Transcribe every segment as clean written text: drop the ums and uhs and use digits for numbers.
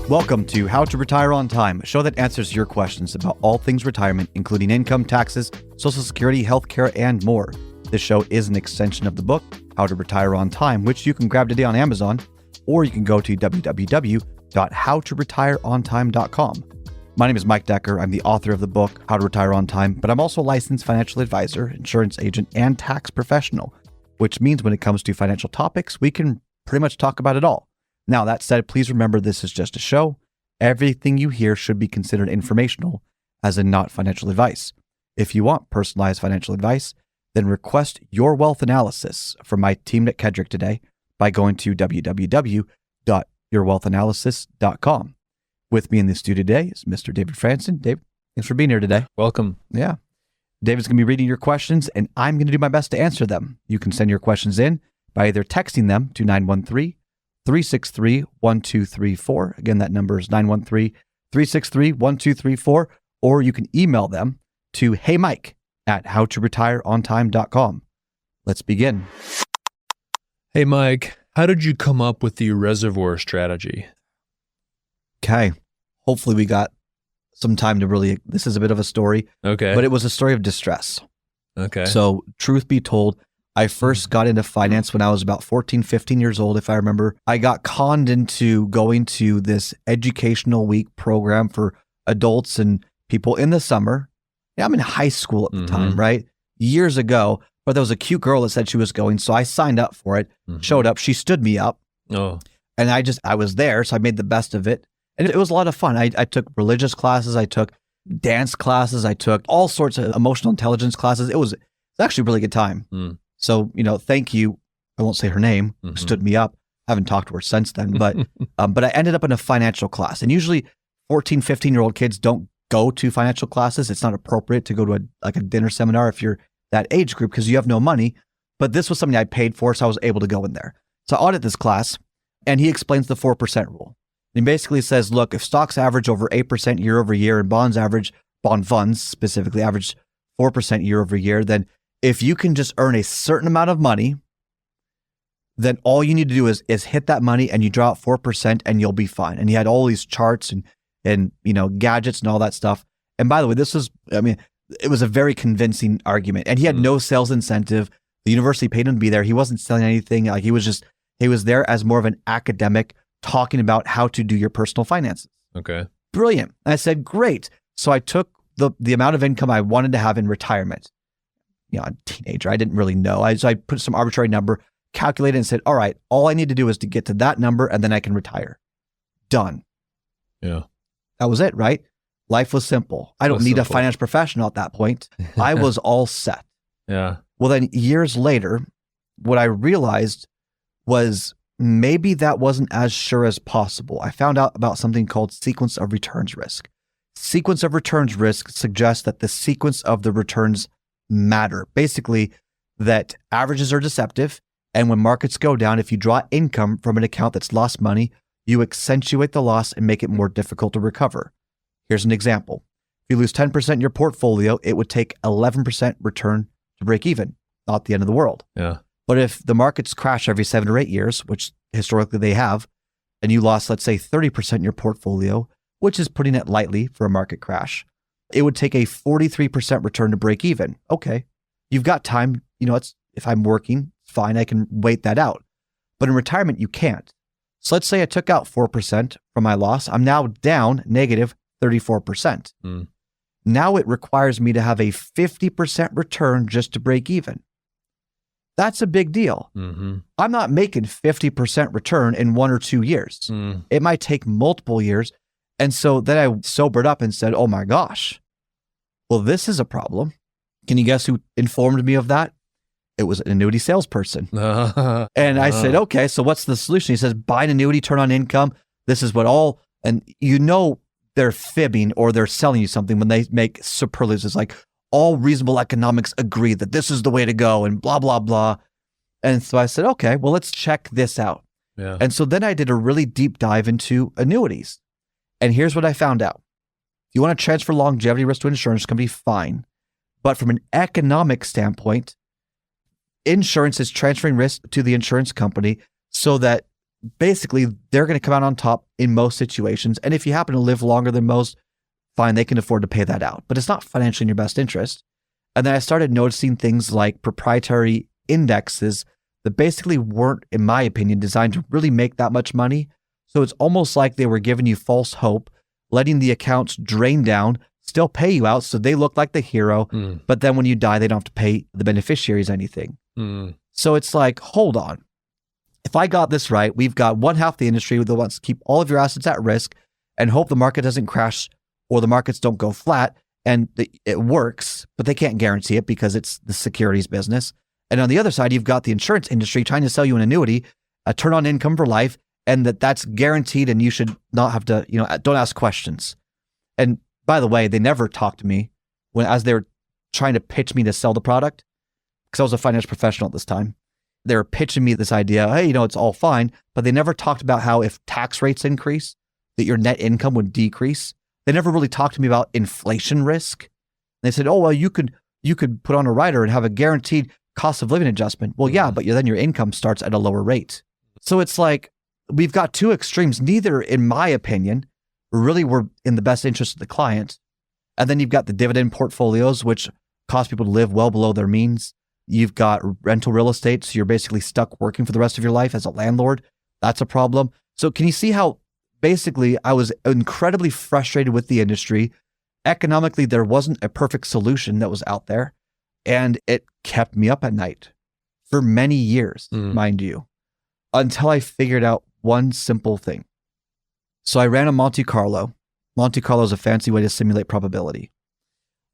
Welcome to How to Retire on Time, a show that answers your questions about all things retirement, including income, taxes, Social Security, healthcare, and more. This show is an extension of the book, How to Retire on Time, which you can grab today on Amazon, or you can go to www.howtoretireontime.com. My name is Mike Decker. I'm the author of the book, How to Retire on Time, but I'm also a licensed financial advisor, insurance agent, and tax professional, which means when it comes to financial topics, we can pretty much talk about it all. Now, that said, please remember this is just a show. Everything you hear should be considered informational, as in not financial advice. If you want personalized financial advice, then request your wealth analysis from my team at Kedrec today by going to www.yourwealthanalysis.com. With me in the studio today is Mr. David Franson. David, thanks for being here today. Welcome. Yeah. David's going to be reading your questions, and I'm going to do my best to answer them. You can send your questions in by either texting them to 913-363-1234. Again, that number is 913-363-1234. Or you can email them to heymike@howtoretireontime.com. Let's begin. Hey, Mike, how did you come up with the reservoir strategy? Okay. Hopefully we got some time to really, this is a bit of a story. Okay. But it was a story of distress. Okay. So truth be told, I first got into finance when I was about 14, 15 years old, if I remember. I got conned into going to this educational week program for adults and people in the summer. Yeah, I'm in high school at the time, right? Years ago, but there was a cute girl that said she was going. So I signed up for it, showed up. She stood me up. Oh. And I was there. So I made the best of it. And it was a lot of fun. I took religious classes. I took dance classes. I took all sorts of emotional intelligence classes. It was actually a really good time. So, thank you. I won't say her name, who stood me up. I haven't talked to her since then, but I ended up in a financial class. And usually 14, 15-year-old kids don't go to financial classes. It's not appropriate to go to a dinner seminar if you're that age group because you have no money. But this was something I paid for, so I was able to go in there. So I audit this class, and he explains the 4% rule. And he basically says, look, if stocks average over 8% year over year and bond funds specifically average 4% year over year, then if you can just earn a certain amount of money, then all you need to do is hit that money and you draw out 4% and you'll be fine. And he had all these charts and gadgets and all that stuff. And by the way, it was a very convincing argument. And he had no sales incentive. The university paid him to be there. He wasn't selling anything. He was there as more of an academic talking about how to do your personal finances. Okay. Brilliant. And I said, great. So I took the amount of income I wanted to have in retirement. I'm a teenager. I didn't really know. So I put some arbitrary number, calculated and said, all right, all I need to do is to get to that number and then I can retire. Done. Yeah. That was it, right? Life was simple. I don't need a financial professional at that point. I was all set. Yeah. Well, then years later, what I realized was maybe that wasn't as sure as possible. I found out about something called sequence of returns risk. Sequence of returns risk suggests that the sequence of the returns matter. Basically, that averages are deceptive. And when markets go down, if you draw income from an account that's lost money, you accentuate the loss and make it more difficult to recover. Here's an example. If you lose 10% in your portfolio, it would take 11% return to break even. Not the end of the world. Yeah. But if the markets crash every 7 or 8 years, which historically they have, and you lost, let's say, 30% in your portfolio, which is putting it lightly for a market crash, it would take a 43% return to break even. Okay, you've got time. If I'm working, fine, I can wait that out. But in retirement, you can't. So let's say I took out 4% from my loss. I'm now down negative 34%. Now it requires me to have a 50% return just to break even. That's a big deal. I'm not making 50% return in 1 or 2 years. It might take multiple years. And so then I sobered up and said, oh my gosh, well, this is a problem. Can you guess who informed me of that? It was an annuity salesperson. And I said, okay, so what's the solution? He says, buy an annuity, turn on income. This is what and they're fibbing or they're selling you something when they make superlatives. It's like all reasonable economics agree that this is the way to go and blah, blah, blah. And so I said, okay, well, let's check this out. Yeah. And so then I did a really deep dive into annuities. And here's what I found out. If you want to transfer longevity risk to an insurance company, fine. But from an economic standpoint, insurance is transferring risk to the insurance company so that basically they're going to come out on top in most situations. And if you happen to live longer than most, fine, they can afford to pay that out. But it's not financially in your best interest. And then I started noticing things like proprietary indexes that basically weren't, in my opinion, designed to really make that much money. So it's almost like they were giving you false hope, letting the accounts drain down, still pay you out so they look like the hero. But then when you die, they don't have to pay the beneficiaries anything. So it's like, hold on. If I got this right, we've got one half the industry that wants to keep all of your assets at risk and hope the market doesn't crash or the markets don't go flat. And it works, but they can't guarantee it because it's the securities business. And on the other side, you've got the insurance industry trying to sell you an annuity, a turn on income for life, and that's guaranteed and you should not have to, don't ask questions. And by the way, they never talked to me as they were trying to pitch me to sell the product, because I was a financial professional at this time. They were pitching me this idea, hey, it's all fine, but they never talked about how if tax rates increase, that your net income would decrease. They never really talked to me about inflation risk. They said, oh, well, you could put on a rider and have a guaranteed cost of living adjustment. Well, yeah, but then your income starts at a lower rate. So it's like, we've got two extremes. Neither, in my opinion, really were in the best interest of the client. And then you've got the dividend portfolios, which cause people to live well below their means. You've got rental real estate, so you're basically stuck working for the rest of your life as a landlord. That's a problem. So can you see how basically I was incredibly frustrated with the industry? Economically, there wasn't a perfect solution that was out there, and it kept me up at night for many years, mind you, until I figured out one simple thing. So I ran a Monte Carlo. Monte Carlo is a fancy way to simulate probability.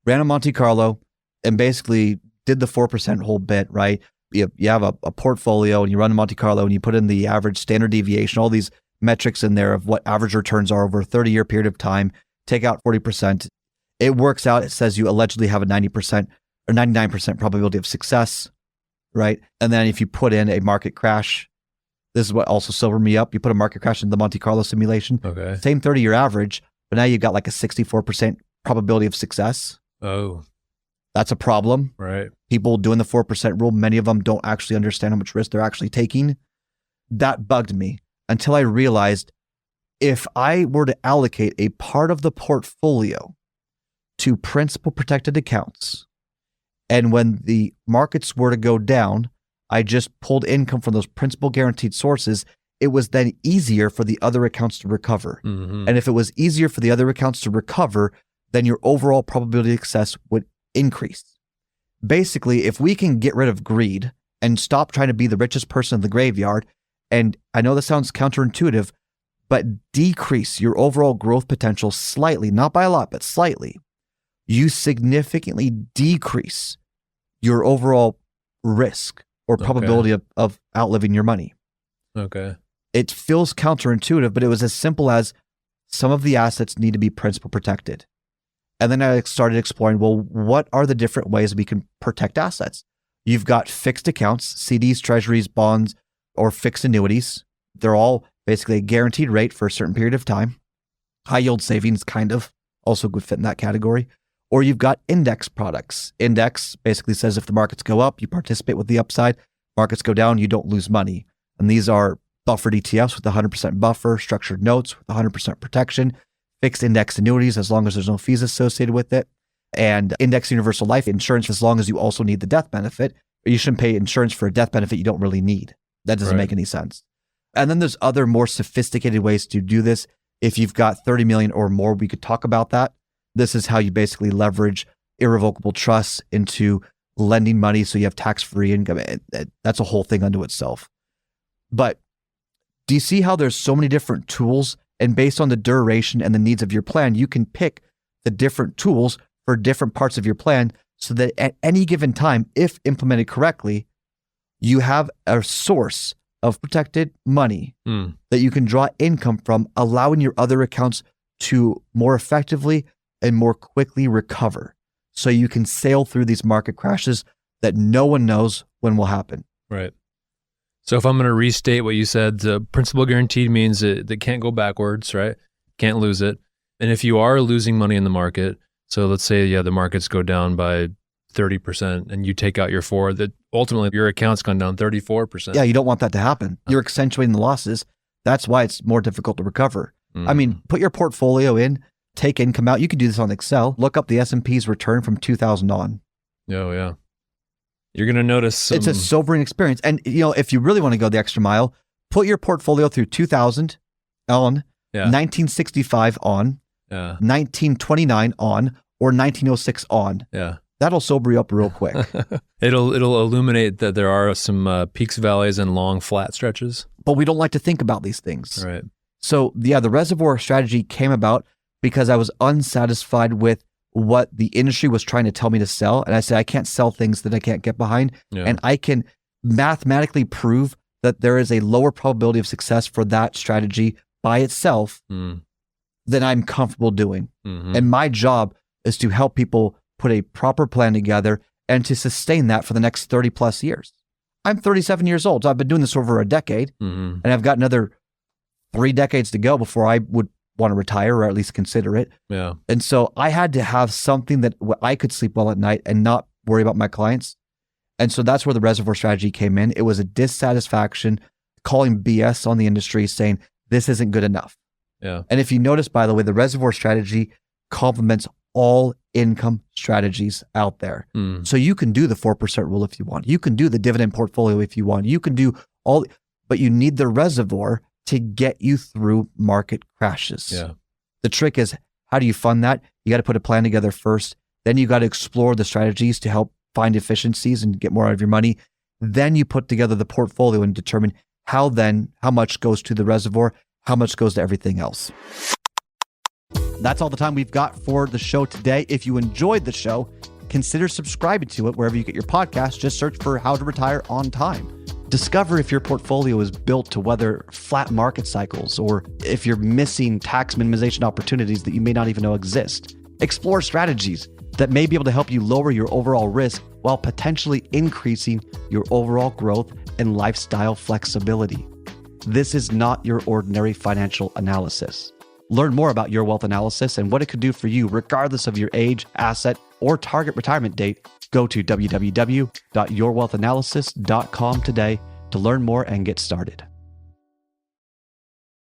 Ran a Monte Carlo and basically did the 4% whole bit, right? You have a portfolio and you run a Monte Carlo and you put in the average standard deviation, all these metrics in there of what average returns are over a 30-year period of time, take out 40%. It works out. It says you allegedly have a 90% or 99% probability of success, right? And then if you put in a market crash, this is what also sobered me up. You put a market crash in the Monte Carlo simulation, same 30-year average, but now you've got like a 64% probability of success. Oh, that's a problem. Right. People doing the 4% rule, many of them don't actually understand how much risk they're actually taking. That bugged me until I realized if I were to allocate a part of the portfolio to principal protected accounts, and when the markets were to go down, I just pulled income from those principal guaranteed sources, it was then easier for the other accounts to recover. And if it was easier for the other accounts to recover, then your overall probability of success would increase. Basically, if we can get rid of greed and stop trying to be the richest person in the graveyard, and I know this sounds counterintuitive, but decrease your overall growth potential slightly, not by a lot, but slightly, you significantly decrease your overall risk or probability of outliving your money. Okay. It feels counterintuitive, but it was as simple as some of the assets need to be principal protected. And then I started exploring, well, what are the different ways we can protect assets? You've got fixed accounts, CDs, treasuries, bonds, or fixed annuities. They're all basically a guaranteed rate for a certain period of time. High yield savings kind of also would fit in that category. Or you've got index products. Index basically says if the markets go up, you participate with the upside. Markets go down, you don't lose money. And these are buffered ETFs with 100% buffer, structured notes with 100% protection, fixed index annuities as long as there's no fees associated with it, and index universal life insurance as long as you also need the death benefit. You shouldn't pay insurance for a death benefit you don't really need. That doesn't make any sense. And then there's other more sophisticated ways to do this. If you've got 30 million or more, we could talk about that. This is how you basically leverage irrevocable trusts into lending money so you have tax-free income. That's a whole thing unto itself. But do you see how there's so many different tools, and based on the duration and the needs of your plan, you can pick the different tools for different parts of your plan so that at any given time, if implemented correctly, you have a source of protected money that you can draw income from, allowing your other accounts to more effectively and more quickly recover. So you can sail through these market crashes that no one knows when will happen. Right. So if I'm going to restate what you said, the principal guaranteed means that they can't go backwards, right? Can't lose it. And if you are losing money in the market, so let's say, the markets go down by 30% and you take out your 4, that ultimately your account's gone down 34%. Yeah, you don't want that to happen. You're accentuating the losses. That's why it's more difficult to recover. I mean, put your portfolio in, take income out. You can do this on Excel. Look up the S&P's return from 2000 on. Oh, yeah. You're going to notice It's a sobering experience. And, if you really want to go the extra mile, put your portfolio through 2000 on, 1965 on, 1929 on, or 1906 on. Yeah. That'll sober you up real quick. It'll illuminate that there are some peaks, valleys, and long flat stretches. But we don't like to think about these things. Right. So the reservoir strategy came about because I was unsatisfied with what the industry was trying to tell me to sell. And I said, I can't sell things that I can't get behind. Yeah. And I can mathematically prove that there is a lower probability of success for that strategy by itself than I'm comfortable doing. Mm-hmm. And my job is to help people put a proper plan together and to sustain that for the next 30 plus years. I'm 37 years old. So I've been doing this over a decade, and I've got another 3 decades to go before I would want to retire, or at least consider it. Yeah. And so I had to have something that I could sleep well at night and not worry about my clients. And so that's where the reservoir strategy came in. It was a dissatisfaction, calling BS on the industry, saying this isn't good enough. Yeah. And if you notice, by the way, the reservoir strategy complements all income strategies out there. So you can do the 4% rule if you want. You can do the dividend portfolio if you want. You can do all, but you need the reservoir to get you through market crashes. Yeah. The trick is, how do you fund that? You got to put a plan together first. Then you got to explore the strategies to help find efficiencies and get more out of your money. Then you put together the portfolio and determine how much goes to the reservoir, how much goes to everything else. That's all the time we've got for the show today. If you enjoyed the show, consider subscribing to it wherever you get your podcasts. Just search for How to Retire on Time. Discover if your portfolio is built to weather flat market cycles, or if you're missing tax minimization opportunities that you may not even know exist. Explore strategies that may be able to help you lower your overall risk while potentially increasing your overall growth and lifestyle flexibility. This is not your ordinary financial analysis. Learn more about Your Wealth Analysis and what it could do for you, regardless of your age, asset, or target retirement date. Go to www.yourwealthanalysis.com today to learn more and get started.